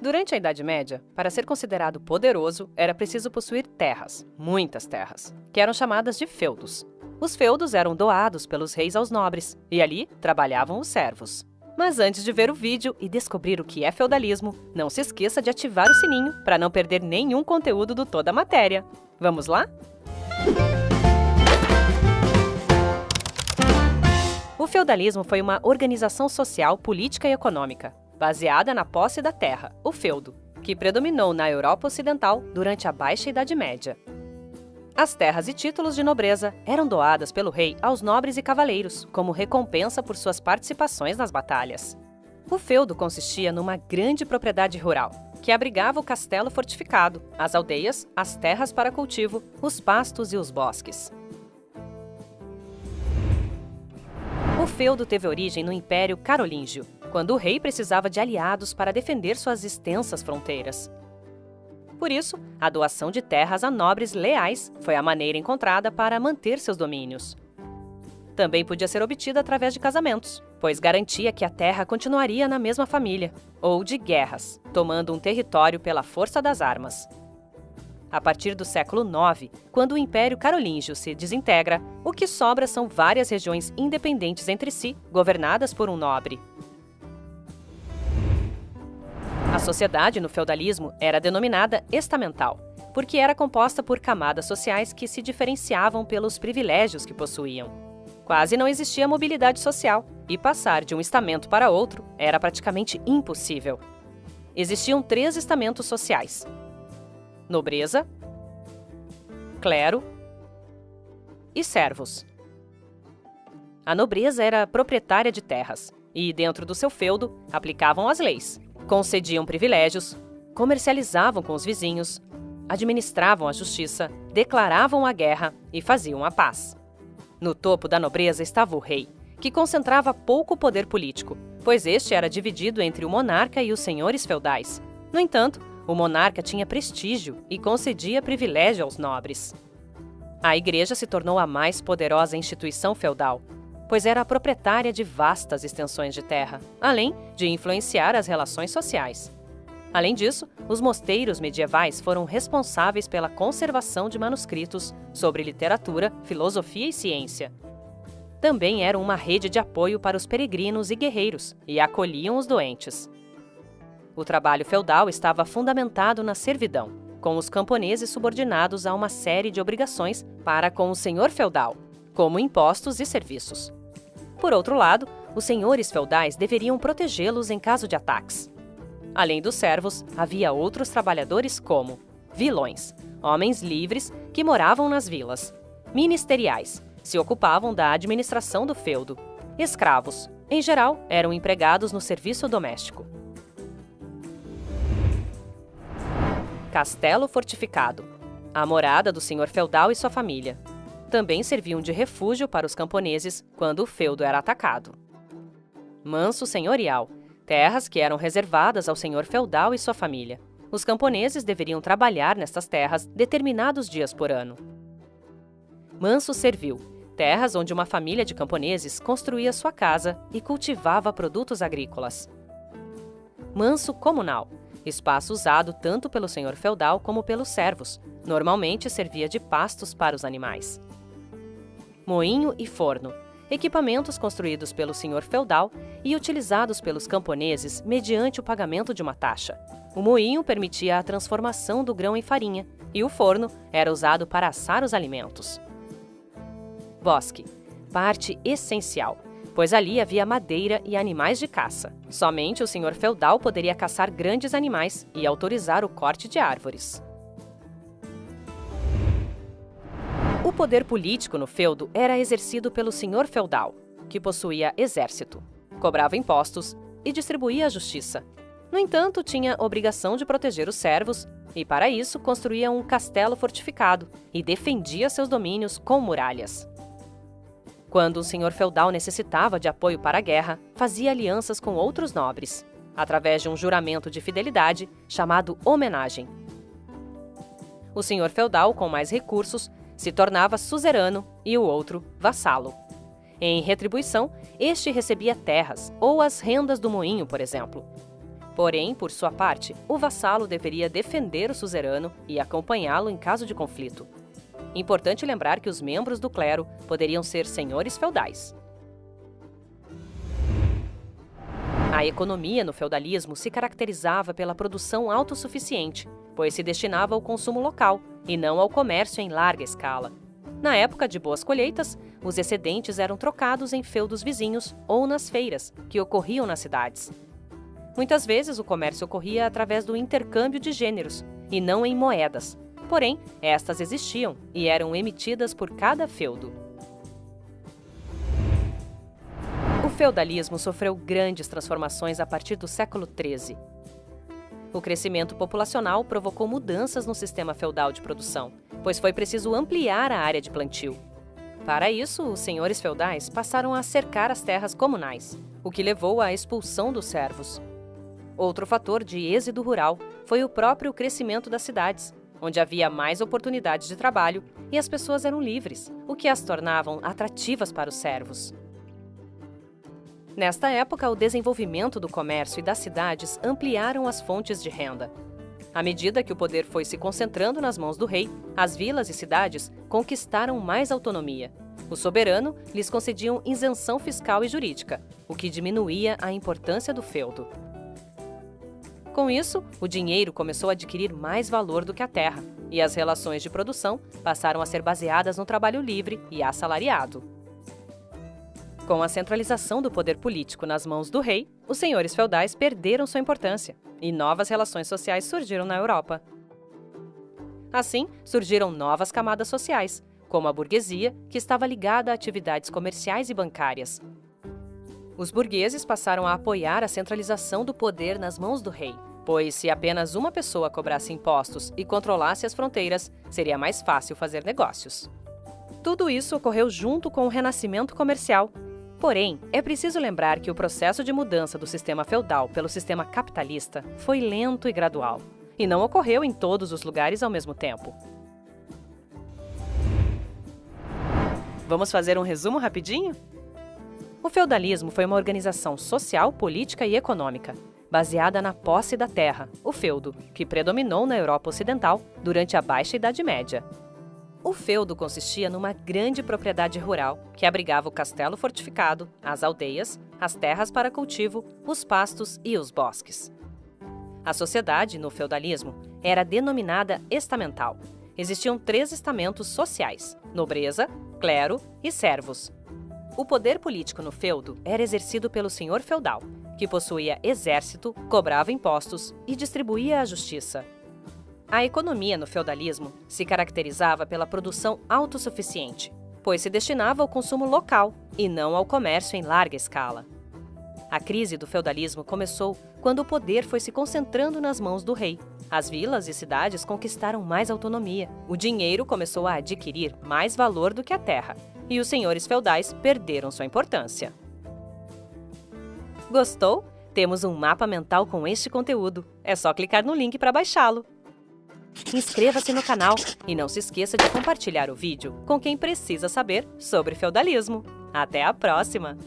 Durante a Idade Média, para ser considerado poderoso, era preciso possuir terras, muitas terras, que eram chamadas de feudos. Os feudos eram doados pelos reis aos nobres, e ali trabalhavam os servos. Mas antes de ver o vídeo e descobrir o que é feudalismo, não se esqueça de ativar o sininho para não perder nenhum conteúdo do Toda a Matéria. Vamos lá? O feudalismo foi uma organização social, política e econômica, baseada na posse da terra, o feudo, que predominou na Europa Ocidental durante a Baixa Idade Média. As terras e títulos de nobreza eram doadas pelo rei aos nobres e cavaleiros, como recompensa por suas participações nas batalhas. O feudo consistia numa grande propriedade rural, que abrigava o castelo fortificado, as aldeias, as terras para cultivo, os pastos e os bosques. O feudo teve origem no Império Carolíngio, quando o rei precisava de aliados para defender suas extensas fronteiras. Por isso, a doação de terras a nobres leais foi a maneira encontrada para manter seus domínios. Também podia ser obtida através de casamentos, pois garantia que a terra continuaria na mesma família, ou de guerras, tomando um território pela força das armas. A partir do século IX, quando o Império Carolíngio se desintegra, o que sobra são várias regiões independentes entre si, governadas por um nobre. A sociedade no feudalismo era denominada estamental, porque era composta por camadas sociais que se diferenciavam pelos privilégios que possuíam. Quase não existia mobilidade social, e passar de um estamento para outro era praticamente impossível. Existiam 3 estamentos sociais: nobreza, clero e servos. A nobreza era proprietária de terras e, dentro do seu feudo, aplicavam as leis, concediam privilégios, comercializavam com os vizinhos, administravam a justiça, declaravam a guerra e faziam a paz. No topo da nobreza estava o rei, que concentrava pouco poder político, pois este era dividido entre o monarca e os senhores feudais. No entanto, o monarca tinha prestígio e concedia privilégio aos nobres. A igreja se tornou a mais poderosa instituição feudal, pois era a proprietária de vastas extensões de terra, além de influenciar as relações sociais. Além disso, os mosteiros medievais foram responsáveis pela conservação de manuscritos sobre literatura, filosofia e ciência. Também eram uma rede de apoio para os peregrinos e guerreiros e acolhiam os doentes. O trabalho feudal estava fundamentado na servidão, com os camponeses subordinados a uma série de obrigações para com o senhor feudal, como impostos e serviços. Por outro lado, os senhores feudais deveriam protegê-los em caso de ataques. Além dos servos, havia outros trabalhadores como vilões, homens livres que moravam nas vilas, ministeriais, se ocupavam da administração do feudo, escravos, em geral, eram empregados no serviço doméstico. Castelo fortificado, a morada do senhor feudal e sua família. Também serviam de refúgio para os camponeses quando o feudo era atacado. Manso senhorial, terras que eram reservadas ao senhor feudal e sua família. Os camponeses deveriam trabalhar nestas terras determinados dias por ano. Manso servil, terras onde uma família de camponeses construía sua casa e cultivava produtos agrícolas. Manso comunal, espaço usado tanto pelo senhor feudal como pelos servos. Normalmente servia de pastos para os animais. Moinho e forno, equipamentos construídos pelo senhor feudal e utilizados pelos camponeses mediante o pagamento de uma taxa. O moinho permitia a transformação do grão em farinha e o forno era usado para assar os alimentos. Bosque, parte essencial, pois ali havia madeira e animais de caça. Somente o senhor feudal poderia caçar grandes animais e autorizar o corte de árvores. O poder político no feudo era exercido pelo senhor feudal, que possuía exército, cobrava impostos e distribuía a justiça. No entanto, tinha obrigação de proteger os servos e, para isso, construía um castelo fortificado e defendia seus domínios com muralhas. Quando o senhor feudal necessitava de apoio para a guerra, fazia alianças com outros nobres, através de um juramento de fidelidade chamado homenagem. O senhor feudal, com mais recursos, se tornava suzerano e o outro vassalo. Em retribuição, este recebia terras ou as rendas do moinho, por exemplo. Porém, por sua parte, o vassalo deveria defender o suzerano e acompanhá-lo em caso de conflito. Importante lembrar que os membros do clero poderiam ser senhores feudais. A economia no feudalismo se caracterizava pela produção autossuficiente, pois se destinava ao consumo local e não ao comércio em larga escala. Na época de boas colheitas, os excedentes eram trocados em feudos vizinhos ou nas feiras, que ocorriam nas cidades. Muitas vezes o comércio ocorria através do intercâmbio de gêneros, e não em moedas. Porém, estas existiam e eram emitidas por cada feudo. O feudalismo sofreu grandes transformações a partir do século XIII. O crescimento populacional provocou mudanças no sistema feudal de produção, pois foi preciso ampliar a área de plantio. Para isso, os senhores feudais passaram a cercar as terras comunais, o que levou à expulsão dos servos. Outro fator de êxodo rural foi o próprio crescimento das cidades, onde havia mais oportunidades de trabalho e as pessoas eram livres, o que as tornavam atrativas para os servos. Nesta época, o desenvolvimento do comércio e das cidades ampliaram as fontes de renda. À medida que o poder foi se concentrando nas mãos do rei, as vilas e cidades conquistaram mais autonomia. O soberano lhes concedia isenção fiscal e jurídica, o que diminuía a importância do feudo. Com isso, o dinheiro começou a adquirir mais valor do que a terra, e as relações de produção passaram a ser baseadas no trabalho livre e assalariado. Com a centralização do poder político nas mãos do rei, os senhores feudais perderam sua importância e novas relações sociais surgiram na Europa. Assim, surgiram novas camadas sociais, como a burguesia, que estava ligada a atividades comerciais e bancárias. Os burgueses passaram a apoiar a centralização do poder nas mãos do rei, pois se apenas uma pessoa cobrasse impostos e controlasse as fronteiras, seria mais fácil fazer negócios. Tudo isso ocorreu junto com o renascimento comercial. Porém, é preciso lembrar que o processo de mudança do sistema feudal pelo sistema capitalista foi lento e gradual, e não ocorreu em todos os lugares ao mesmo tempo. Vamos fazer um resumo rapidinho? O feudalismo foi uma organização social, política e econômica, baseada na posse da terra, o feudo, que predominou na Europa Ocidental durante a Baixa Idade Média. O feudo consistia numa grande propriedade rural que abrigava o castelo fortificado, as aldeias, as terras para cultivo, os pastos e os bosques. A sociedade, no feudalismo, era denominada estamental. Existiam 3 estamentos sociais: nobreza, clero e servos. O poder político no feudo era exercido pelo senhor feudal, que possuía exército, cobrava impostos e distribuía a justiça. A economia no feudalismo se caracterizava pela produção autossuficiente, pois se destinava ao consumo local e não ao comércio em larga escala. A crise do feudalismo começou quando o poder foi se concentrando nas mãos do rei. As vilas e cidades conquistaram mais autonomia, o dinheiro começou a adquirir mais valor do que a terra, e os senhores feudais perderam sua importância. Gostou? Temos um mapa mental com este conteúdo. É só clicar no link para baixá-lo. Inscreva-se no canal e não se esqueça de compartilhar o vídeo com quem precisa saber sobre feudalismo. Até a próxima!